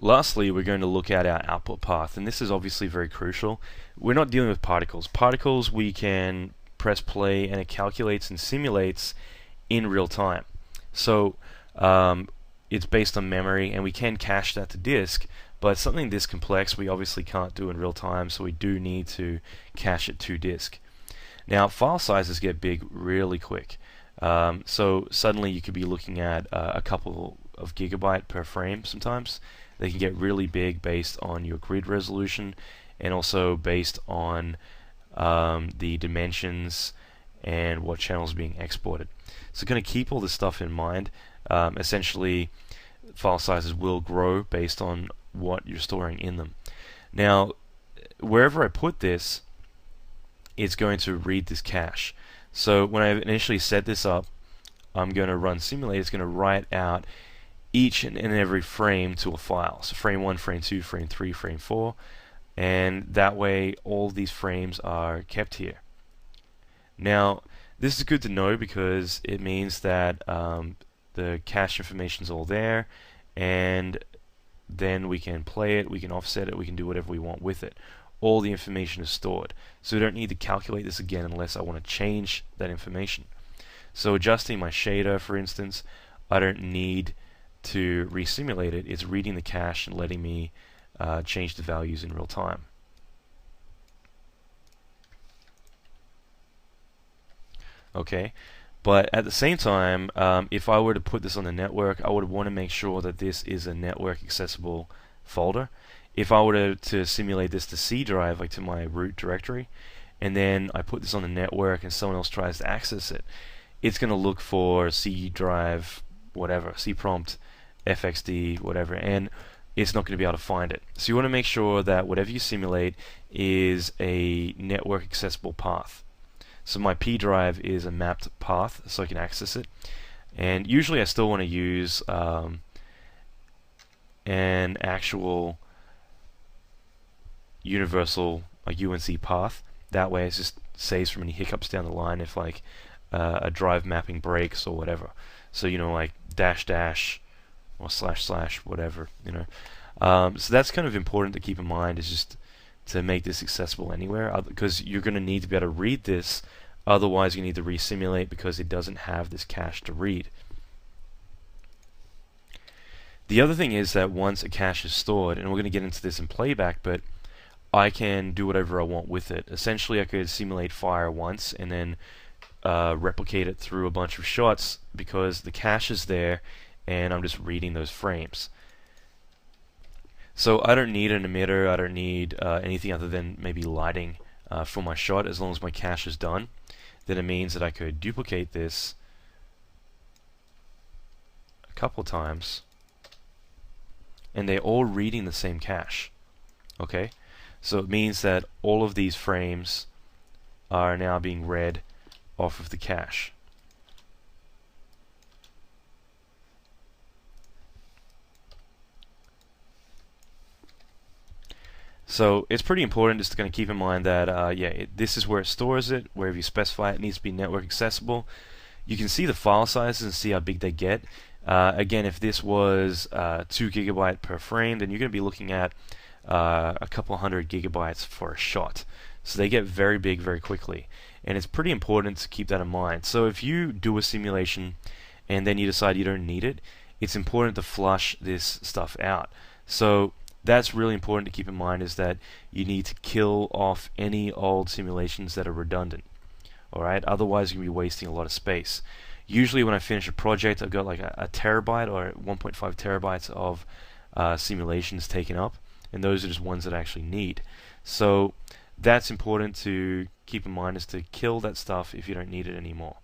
Lastly, we're going to look at our output path, and this is obviously very crucial. We're not dealing with particles. Particles we can press play and it calculates and simulates in real time. So it's based on memory and we can cache that to disk, but something this complex we obviously can't do in real time, so we do need to cache it to disk. Now file sizes get big really quick. So suddenly you could be looking at a couple of gigabyte per frame sometimes. They can get really big based on your grid resolution and also based on the dimensions and what channels are being exported. So going to keep all this stuff in mind. Essentially, file sizes will grow based on what you're storing in them. Now, wherever I put this, it's going to read this cache. So when I initially set this up, I'm going to run simulate. It's going to write out each and every frame to a file. So frame 1, frame 2, frame 3, frame 4, and that way all these frames are kept here. Now this is good to know because it means that the cache information is all there, and then we can play it, we can offset it, we can do whatever we want with it. All the information is stored, so we don't need to calculate this again unless I want to change that information. So adjusting my shader, for instance, I don't need to resimulate it. It's reading the cache and letting me change the values in real time. Okay, but at the same time, if I were to put this on the network, I would want to make sure that this is a network accessible folder. If I were to simulate this to C drive, like to my root directory, and then I put this on the network and someone else tries to access it, it's going to look for C drive, whatever, C prompt, FXD, whatever, and it's not going to be able to find it. So you want to make sure that whatever you simulate is a network accessible path. So my P drive is a mapped path, so I can access it. And usually I still want to use an actual universal like UNC path. That way it just saves from any hiccups down the line if like a drive mapping breaks or whatever. So like dash dash or slash slash whatever, so that's kind of important to keep in mind, is just to make this accessible anywhere, because you're going to need to be able to read this, otherwise you need to resimulate because it doesn't have this cache to read. The other thing is that once a cache is stored, and we're going to get into this in playback, but I can do whatever I want with it. Essentially I could simulate fire once and then replicate it through a bunch of shots because the cache is there and I'm just reading those frames. So I don't need an emitter, I don't need anything other than maybe lighting for my shot. As long as my cache is done, then it means that I could duplicate this a couple times and they're all reading the same cache. Okay, so it means that all of these frames are now being read off of the cache. So it's pretty important just to kind of keep in mind that this is where it stores it. Wherever you specify it needs to be network accessible. You can see the file sizes and see how big they get. Again, if this was 2 GB per frame, then you're going to be looking at a couple hundred gigabytes for a shot. So they get very big very quickly, and it's pretty important to keep that in mind. So if you do a simulation and then you decide you don't need it, it's important to flush this stuff out. So that's really important to keep in mind, is that you need to kill off any old simulations that are redundant. Alright, otherwise you're going to be wasting a lot of space. Usually when I finish a project, I've got like a terabyte or 1.5 terabytes of simulations taken up, and those are just ones that I actually need. So that's important to keep in mind, is to kill that stuff if you don't need it anymore.